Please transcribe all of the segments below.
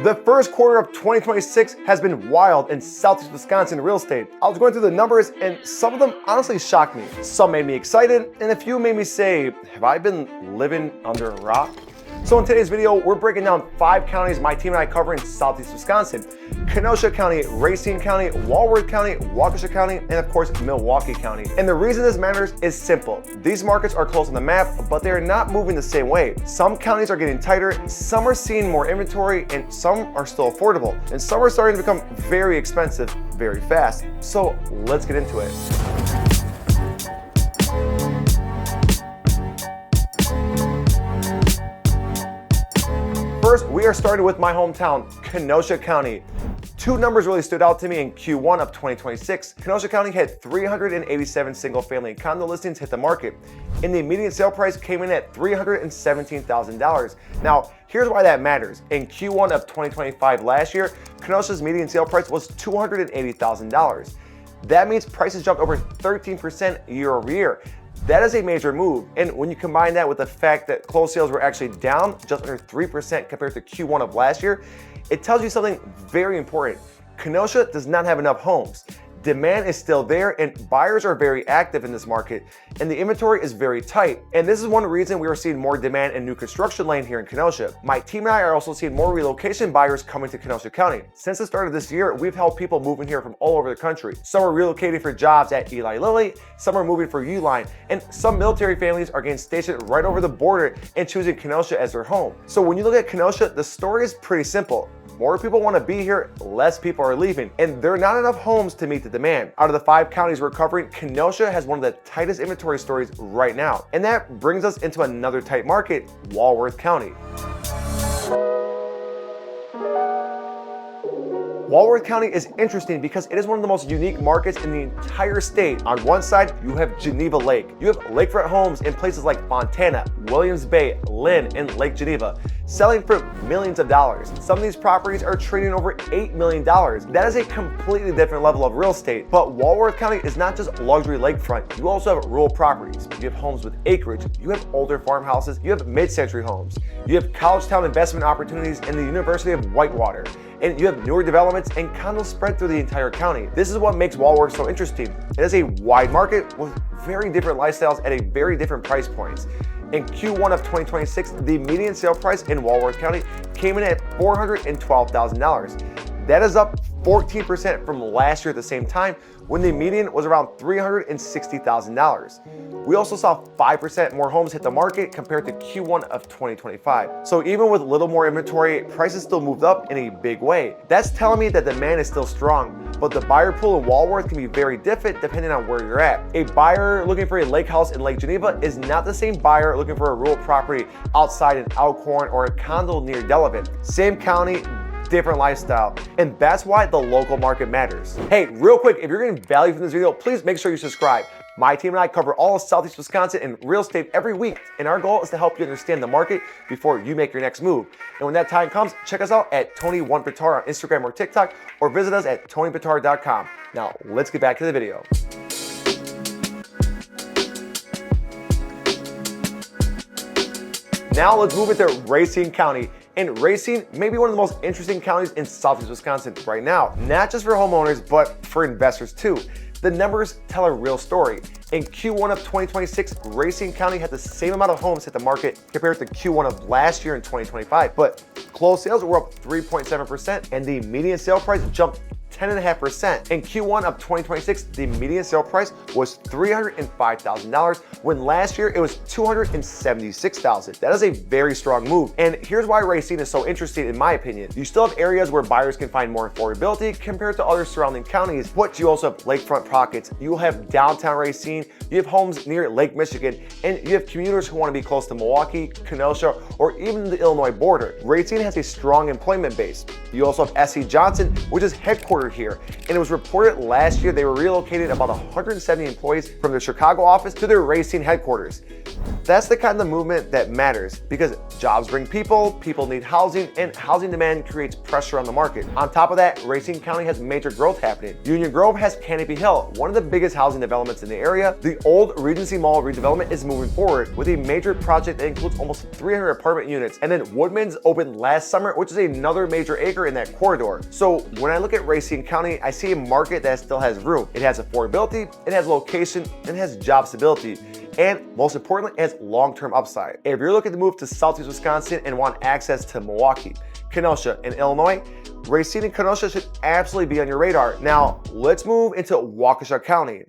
The first quarter of 2026 has been wild in southeast Wisconsin real estate. I was going through the numbers and some of them honestly shocked me. Some made me excited and a few made me say, have I been living under a rock? So in today's video, we're breaking down 5 counties my team and I cover in southeast Wisconsin: Kenosha County, Racine County, Walworth County, Waukesha County, and of course, Milwaukee County. And the reason this matters is simple. These markets are close on the map, but they're not moving the same way. Some counties are getting tighter, some are seeing more inventory, and some are still affordable. And some are starting to become very expensive very fast. So let's get into it. First, we are starting with my hometown, Kenosha County. 2 numbers really stood out to me in Q1 of 2026. Kenosha County had 387 single-family condo listings hit the market, and the median sale price came in at $317,000. Now, here's why that matters. In Q1 of 2025 last year, Kenosha's median sale price was $280,000. That means prices jumped over 13% year over year. That is a major move, and when you combine that with the fact that closed sales were actually down just under 3% compared to Q1 of last year, it tells you something very important. Kenosha does not have enough homes. Demand is still there and buyers are very active in this market, and the inventory is very tight. And this is one reason we are seeing more demand in new construction land here in Kenosha. My team and I are also seeing more relocation buyers coming to Kenosha County. Since the start of this year, we've helped people moving here from all over the country. Some are relocating for jobs at Eli Lilly, some are moving for Uline, and some military families are getting stationed right over the border and choosing Kenosha as their home. So when you look at Kenosha, the story is pretty simple. More people want to be here, less people are leaving, and there are not enough homes to meet the demand. Out of the 5 counties we're covering, Kenosha has one of the tightest inventory stories right now. And that brings us into another tight market, Walworth County. Walworth County is interesting because it is one of the most unique markets in the entire state. On one side, you have Geneva Lake. You have lakefront homes in places like Fontana, Williams Bay, Lynn, and Lake Geneva, selling for millions of dollars. Some of these properties are trading over $8 million. That is a completely different level of real estate. But Walworth County is not just luxury lakefront. You also have rural properties. You have homes with acreage. You have older farmhouses. You have mid-century homes. You have college town investment opportunities in the University of Whitewater. And you have newer developments and condos spread through the entire county. This is what makes Walworth so interesting. It is a wide market with very different lifestyles at a very different price points. In Q1 of 2026, the median sale price in Walworth County came in at $412,000. That is up 14% from last year at the same time, when the median was around $360,000. We also saw 5% more homes hit the market compared to Q1 of 2025. So even with little more inventory, prices still moved up in a big way. That's telling me that demand is still strong, but the buyer pool in Walworth can be very different depending on where you're at. A buyer looking for a lake house in Lake Geneva is not the same buyer looking for a rural property outside in Alcorn or a condo near Delavan. Same county, different lifestyle, and that's why the local market matters. Hey, real quick, if you're getting value from this video, please make sure you subscribe. My team and I cover all of southeast Wisconsin and real estate every week, and our goal is to help you understand the market before you make your next move. And when that time comes, check us out at Tony1Bitar on Instagram or TikTok, or visit us at TonyBitar.com. Now, let's get back to the video. Now let's move into Racine County. And Racine may be one of the most interesting counties in southeast Wisconsin right now, not just for homeowners, but for investors too. The numbers tell a real story. In Q1 of 2026, Racine County had the same amount of homes hit the market compared to Q1 of last year in 2025, but closed sales were up 3.7% and the median sale price jumped 10.5%. In Q1 of 2026, the median sale price was $305,000, when last year it was $276,000. That is a very strong move. And here's why Racine is so interesting in my opinion. You still have areas where buyers can find more affordability compared to other surrounding counties, but you also have lakefront pockets. You'll have downtown Racine, you have homes near Lake Michigan, and you have commuters who want to be close to Milwaukee, Kenosha, or even the Illinois border. Racine has a strong employment base. You also have S.C. Johnson, which is headquartered here, and it was reported last year they were relocating about 170 employees from their Chicago office to their Racine headquarters. That's the kind of movement that matters because jobs bring people, people need housing, and housing demand creates pressure on the market. On top of that, Racine County has major growth happening. Union Grove has Canopy Hill, one of the biggest housing developments in the area. The old Regency Mall redevelopment is moving forward with a major project that includes almost 300 apartment units. And then Woodman's opened last summer, which is another major acre in that corridor. So when I look at Racine County, I see a market that still has room. It has affordability, it has location, and it has job stability. And most importantly, it has long-term upside. If you're looking to move to Southeast Wisconsin and want access to Milwaukee, Kenosha, and Illinois, Racine and Kenosha should absolutely be on your radar. Now, let's move into Waukesha County.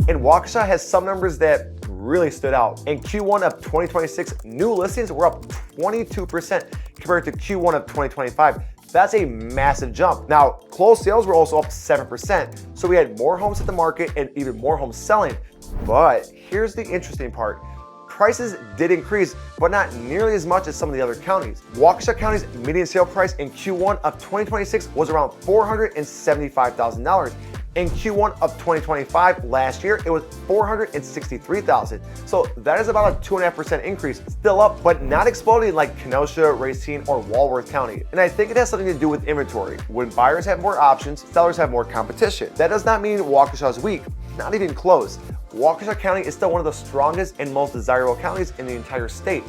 And Waukesha has some numbers that really stood out. In Q1 of 2026, new listings were up 22% compared to Q1 of 2025. That's a massive jump. Now, closed sales were also up 7%. So we had more homes hit the market and even more homes selling. But here's the interesting part. Prices did increase, but not nearly as much as some of the other counties. Waukesha County's median sale price in Q1 of 2026 was around $475,000. In Q1 of 2025, last year, it was $463,000. So that is about a 2.5% increase. Still up, but not exploding like Kenosha, Racine, or Walworth County. And I think it has something to do with inventory. When buyers have more options, sellers have more competition. That does not mean Waukesha is weak, not even close. Waukesha County is still one of the strongest and most desirable counties in the entire state.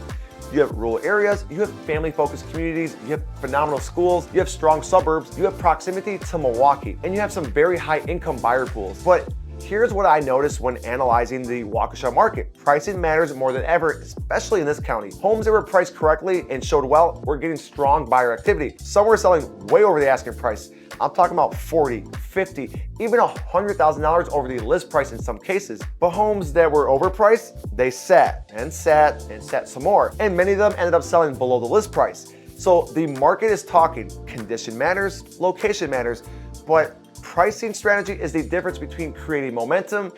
You have rural areas, you have family-focused communities, you have phenomenal schools, you have strong suburbs, you have proximity to Milwaukee, and you have some very high-income buyer pools. But here's what I noticed when analyzing the Waukesha market. Pricing matters more than ever, especially in this county. Homes that were priced correctly and showed well were getting strong buyer activity. Some were selling way over the asking price. I'm talking about $40,000, $50,000, even $100,000 over the list price in some cases. But homes that were overpriced, they sat and sat and sat some more. And many of them ended up selling below the list price. So the market is talking. Condition matters, location matters, but pricing strategy is the difference between creating momentum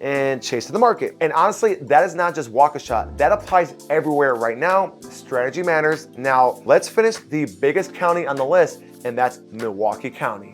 and chasing the market. And honestly, that is not just Waukesha. That applies everywhere right now. Strategy matters. Now, let's finish the biggest county on the list, and that's Milwaukee County.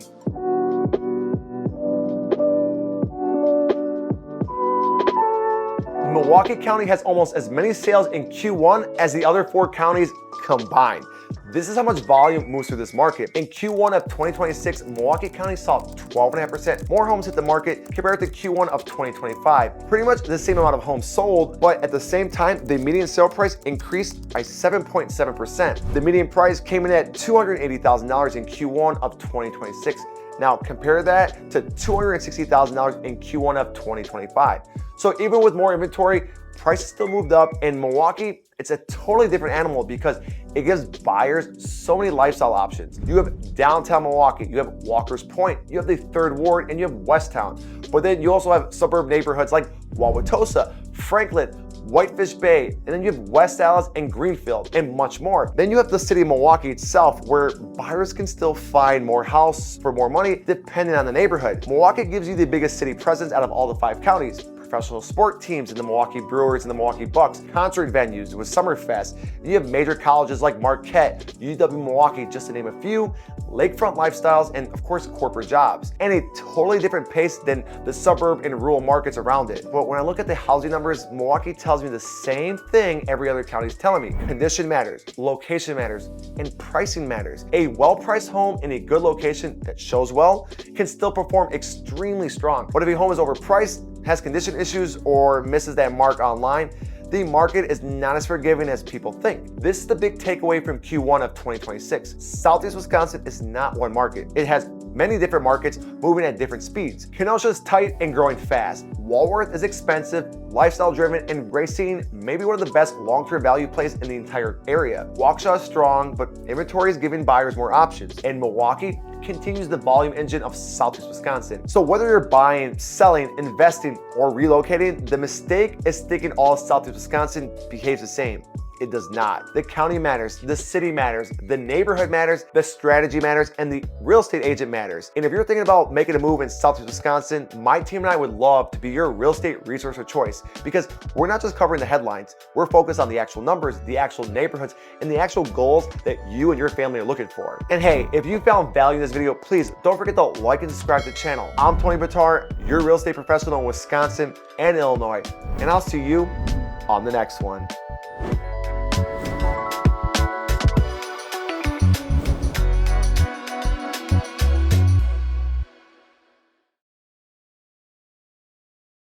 Milwaukee County has almost as many sales in Q1 as the other 4 counties combined. This is how much volume moves through this market. In Q1 of 2026, Milwaukee County saw 12.5% more homes hit the market compared to Q1 of 2025. Pretty much the same amount of homes sold, but at the same time, the median sale price increased by 7.7%. The median price came in at $280,000 in Q1 of 2026. Now compare that to $260,000 in Q1 of 2025. So even with more inventory, prices still moved up. In Milwaukee, it's a totally different animal because it gives buyers so many lifestyle options. You have downtown Milwaukee, you have Walker's Point, you have the 3rd Ward, and you have Westtown. But then you also have suburb neighborhoods like Wauwatosa, Franklin, Whitefish Bay, and then you have West Allis and Greenfield, and much more. Then you have the city of Milwaukee itself, where buyers can still find more house for more money depending on the neighborhood. Milwaukee gives you the biggest city presence out of all the 5 counties. Professional sport teams in the Milwaukee Brewers and the Milwaukee Bucks, concert venues with Summerfest. You have major colleges like Marquette, UW Milwaukee, just to name a few, lakefront lifestyles, and of course corporate jobs. And a totally different pace than the suburb and rural markets around it. But when I look at the housing numbers, Milwaukee tells me the same thing every other county is telling me. Condition matters, location matters, and pricing matters. A well-priced home in a good location that shows well can still perform extremely strong. But if a home is overpriced, has condition issues, or misses that mark online, the market is not as forgiving as people think. This is the big takeaway from Q1 of 2026. Southeast Wisconsin is not one market. It has many different markets moving at different speeds. Kenosha is tight and growing fast. Walworth is expensive, lifestyle driven, and Racine may be one of the best long-term value plays in the entire area. Waukesha is strong, but inventory is giving buyers more options. And Milwaukee continues the volume engine of Southeast Wisconsin. So whether you're buying, selling, investing, or relocating, the mistake is thinking all Southeast Wisconsin behaves the same. It does not. The county matters, the city matters, the neighborhood matters, the strategy matters, and the real estate agent matters. And if you're thinking about making a move in Southeast Wisconsin, my team and I would love to be your real estate resource of choice, because we're not just covering the headlines. We're focused on the actual numbers, the actual neighborhoods, and the actual goals that you and your family are looking for. And hey, if you found value in this video, please don't forget to like and subscribe to the channel. I'm Tony Bitar, your real estate professional in Wisconsin and Illinois, and I'll see you on the next one.